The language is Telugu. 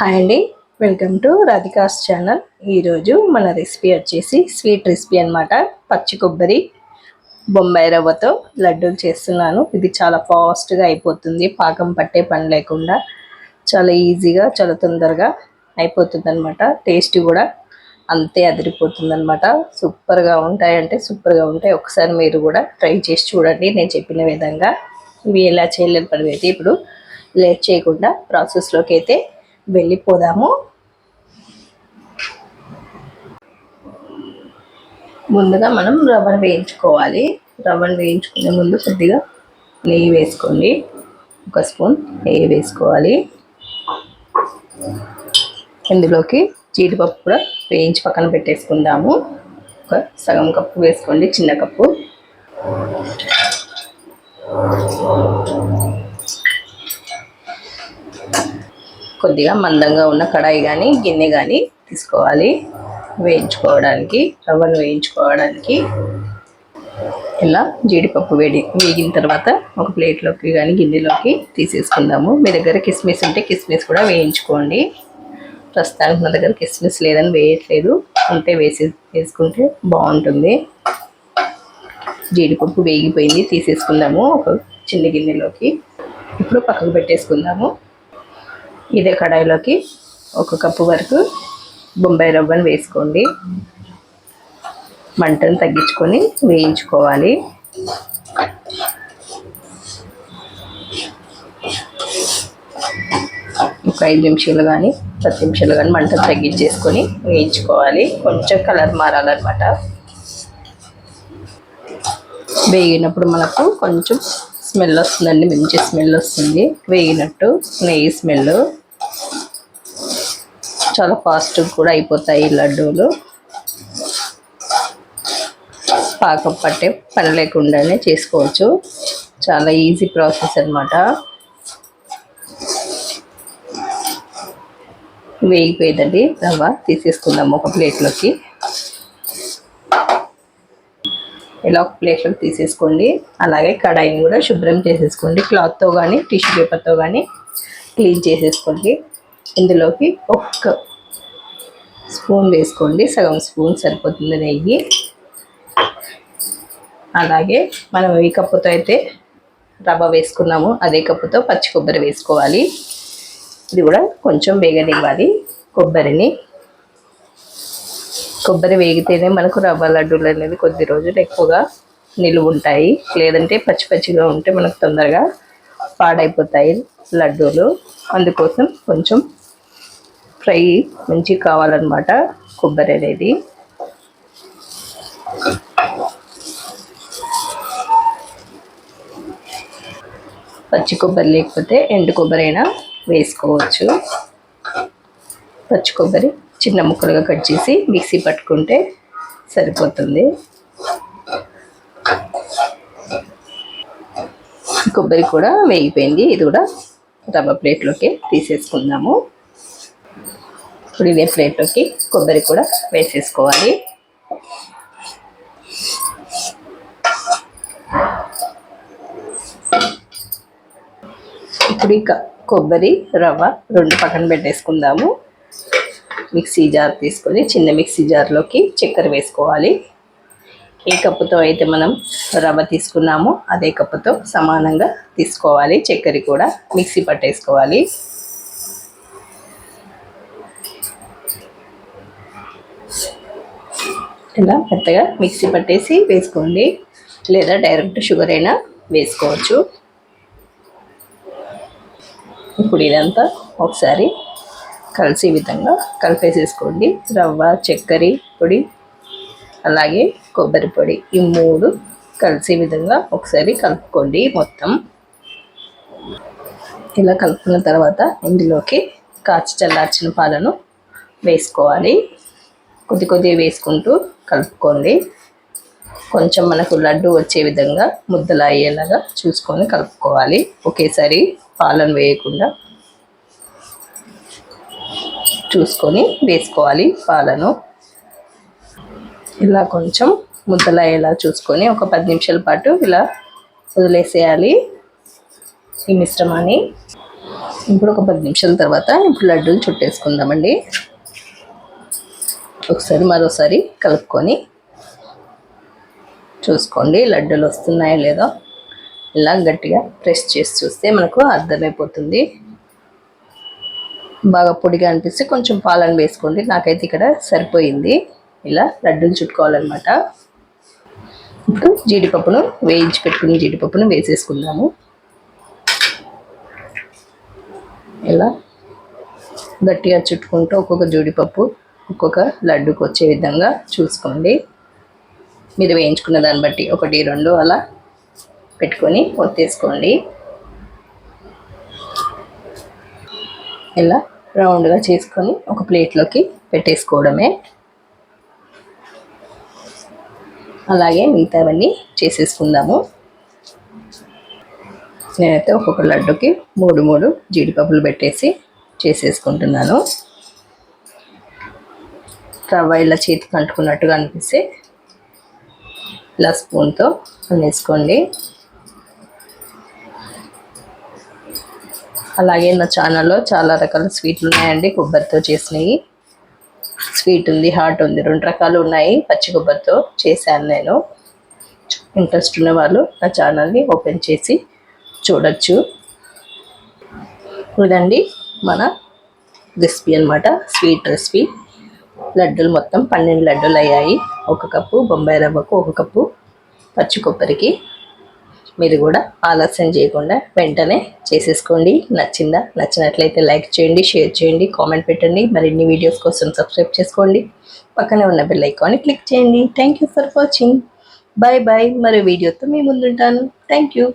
హాయ్ అండి, వెల్కమ్ టు రాధికాస్ ఛానల్. ఈరోజు మన రెసిపీ వచ్చేసి స్వీట్ రెసిపీ అనమాట. పచ్చి కొబ్బరి బొంబాయి రవ్వతో లడ్డూలు చేస్తున్నాను. ఇది చాలా ఫాస్ట్గా అయిపోతుంది, పాకం పట్టే పని లేకుండా చాలా ఈజీగా చాలా తొందరగా అయిపోతుంది అనమాట. టేస్ట్ కూడా అంతే అదిరిపోతుంది అనమాట. సూపర్గా ఉంటాయంటే సూపర్గా ఉంటాయి. ఒకసారి మీరు కూడా ట్రై చేసి చూడండి నేను చెప్పిన విధంగా. ఇవి ఎలా చేయలేదు పడిపోతే ఇప్పుడు లేట్ చేయకుండా ప్రాసెస్లోకి అయితే వెళ్ళిపోదాము. ముందుగా మనం రవ్వను వేయించుకోవాలి. రవ్వను వేయించుకునే ముందు కొద్దిగా నెయ్యి వేసుకోండి. 1 స్పూన్ నెయ్యి వేసుకోవాలి. ఇందులోకి జీడిపప్పు కూడా వేయించి పక్కన పెట్టేసుకుందాము. 1 సగం కప్పు వేసుకోండి, చిన్న కప్పు. కొద్దిగా మందంగా ఉన్న కడాయి కానీ గిన్నె కానీ తీసుకోవాలి వేయించుకోవడానికి, రవ్వను వేయించుకోవడానికి. ఇలా జీడిపప్పు వేగిన తర్వాత ఒక ప్లేట్లోకి కానీ గిన్నెలోకి తీసేసుకుందాము. మీ దగ్గర కిస్మిస్ ఉంటే కిస్మిస్ కూడా వేయించుకోండి. ప్రస్తుతానికి నా దగ్గర కిస్మిస్ లేదని వేయట్లేదు, ఉంటే వేసుకుంటే బాగుంటుంది. జీడిపప్పు వేగిపోయింది, తీసేసుకుందాము ఒక చిన్న గిన్నెలోకి. ఇప్పుడు పక్కకు పెట్టేసుకుందాము. ఇదే కడాయిలోకి 1 కప్పు వరకు బొంబాయి రవ్వను వేసుకోండి. మంటను తగ్గించుకొని వేయించుకోవాలి. ఒక 5 నిమిషాలు కానీ 10 నిమిషాలు కానీ మంటను తగ్గించేసుకొని వేయించుకోవాలి. కొంచెం కలర్ మారాలన్నమాట. వేగినప్పుడు మనకు కొంచెం స్మెల్ వస్తుందండి, మంచి స్మెల్ వస్తుంది. వేగినట్టు నెయ్యి స్మెల్. చాలా ఫాస్ట్గా కూడా అయిపోతాయి లడ్డూలు. పాకం పట్టే పని లేకుండానే చేసుకోవచ్చు. చాలా ఈజీ ప్రాసెస్ అన్నమాట. వేగిపోయిందండి రవ్వ, తీసేసుకుందాము ఒక ప్లేట్లోకి. ఇలా ఒక ప్లేట్లోకి తీసేసుకోండి. అలాగే కడాయిని కూడా శుభ్రం చేసేసుకోండి. క్లాత్తో కానీ టిష్యూ పేపర్తో కానీ క్లీన్ చేసేసుకోండి. ఇందులోకి 1 స్పూన్ వేసుకోండి, సగం స్పూన్ సరిపోతుంది నెయ్యి. అలాగే మనం ఏ కప్పుతో అయితే రవ్వ వేసుకున్నామో అదే కప్పుతో పచ్చి కొబ్బరి వేసుకోవాలి. ఇది కూడా కొంచెం వేగనివ్వాలి కొబ్బరిని. కొబ్బరి వేగితేనే మనకు రవ్వ లడ్డూలు అనేది కొద్ది రోజులు ఎక్కువగా నిలువ ఉంటాయి. లేదంటే పచ్చి పచ్చిగా ఉంటే మనకు తొందరగా పాడైపోతాయి లడ్డూలు. అందుకోసం కొంచెం ఫ్రై మంచిగా కావాలన్నమాట కొబ్బరి అనేది. పచ్చి కొబ్బరి లేకపోతే ఎండు కొబ్బరి అయినా వేసుకోవచ్చు. పచ్చి కొబ్బరి చిన్న ముక్కలుగా కట్ చేసి మిక్సీ పట్టుకుంటే సరిపోతుంది. కొబ్బరి కూడా వేగిపోయింది. ఇది కూడా రవ్వ ప్లేట్లోకి తీసేసుకుందాము. ఇప్పుడు ఇదే ప్లేట్లోకి కొబ్బరి కూడా వేసేసుకోవాలి. ఇప్పుడు ఇక కొబ్బరి రవ్వ 2 పక్కన పెట్టేసుకుందాము. మిక్సీ జార్ తీసుకొని చిన్న మిక్సీ జార్లోకి చక్కెర వేసుకోవాలి. ఏ కప్పుతో అయితే మనం రవ్వ తీసుకున్నామో అదే కప్పుతో సమానంగా తీసుకోవాలి. చక్కెర కూడా మిక్సీ పట్టేసుకోవాలి. ఇలా మెత్తగా మిక్సీ పట్టేసి వేసుకోండి, లేదా డైరెక్ట్ షుగర్ అయినా వేసుకోవచ్చు. ఇప్పుడు ఇదంతా ఒకసారి కలిసే విధంగా కలిపేసేసుకోండి. రవ్వ, చక్కెర పొడి అలాగే కొబ్బరి పొడి ఈ 3 కలిసే విధంగా ఒకసారి కలుపుకోండి మొత్తం. ఇలా కలుపుకున్న తర్వాత ఇందులోకి కాచి చల్లార్చిన పాలను వేసుకోవాలి. కొద్దిగా వేసుకుంటూ కలుపుకోండి. కొంచెం మనకు లడ్డు వచ్చే విధంగా ముద్దలా అయ్యేలాగా చూసుకొని కలుపుకోవాలి. ఒకేసారి పాలను వేయకుండా చూసుకొని వేసుకోవాలి పాలను. ఇలా కొంచెం ముద్దలా అయ్యేలా చూసుకొని ఒక 10 నిమిషాల పాటు ఇలా వదిలేసేయాలి ఈ మిశ్రమాన్ని. ఇప్పుడు ఒక 10 నిమిషాల తర్వాత ఇప్పుడు లడ్డూలు చుట్టేసుకుందామండి. ఒకసారి మరోసారి కలుపుకొని చూసుకోండి లడ్డూలు వస్తున్నాయో లేదో. ఇలా గట్టిగా ప్రెస్ చేసి చూస్తే మనకు అర్థమైపోతుంది. బాగా పొడిగా అనిపిస్తే కొంచెం పాలను వేసుకోండి. నాకైతే ఇక్కడ సరిపోయింది. ఇలా లడ్డూలు చుట్టుకోవాలన్నమాట. ఇప్పుడు జీడిపప్పును వేయించి పెట్టుకుని జీడిపప్పును వేసేసుకుందాము. ఇలా గట్టిగా చుట్టుకుంటూ ఒక్కొక్క జీడిపప్పు ఒక్కొక్క లడ్డుకు వచ్చే విధంగా చూసుకోండి. మీరు వేయించుకున్న దాన్ని బట్టి 1, 2 అలా పెట్టుకొని ఒత్తేసుకోండి. ఇలా రౌండ్గా చేసుకొని ఒక ప్లేట్లోకి పెట్టేసుకోవడమే. అలాగే మిగతావన్నీ చేసేసుకుందాము. నేనైతే ఒక్కొక్క లడ్డుకి 3 జీడిపప్పులు పెట్టేసి చేసేసుకుంటున్నాను. రవ్వ ఇలా చేతికి అంటుకున్నట్టుగా అనిపిస్తే ఇలా స్పూన్తో వేసుకోండి. అలాగే నా ఛానల్లో చాలా రకాల స్వీట్లు ఉన్నాయండి. కొబ్బరితో చేసినవి స్వీట్ ఉంది, హాట్ ఉంది, 2 రకాలు ఉన్నాయి. పచ్చి కొబ్బరితో చేశాను నేను. ఇంట్రెస్ట్ ఉన్న వాళ్ళు నా ఛానల్ని ఓపెన్ చేసి చూడొచ్చు. ఇదండి మన రెసిపీ అన్నమాట, స్వీట్ రెసిపీ. లడ్డూలు మొత్తం 12 లడ్డూలు అయ్యాయి. 1 కప్పు బొంబాయి రవ్వకు 1 కప్పు పచ్చి కొబ్బరికి. మీరు కూడా ఆలస్యం చేయకుండా వెంటనే చేసేసుకోండి. నచ్చిందా? నచ్చినట్లయితే లైక్ చేయండి, షేర్ చేయండి, కామెంట్ పెట్టండి. మరిన్ని వీడియోస్ కోసం సబ్స్క్రైబ్ చేసుకోండి. పక్కనే ఉన్న బెల్ ఐకాన్ని క్లిక్ చేయండి. Thank you for watching. Bye bye. మరో వీడియోతో మీ ముందుంటాను. Thank you.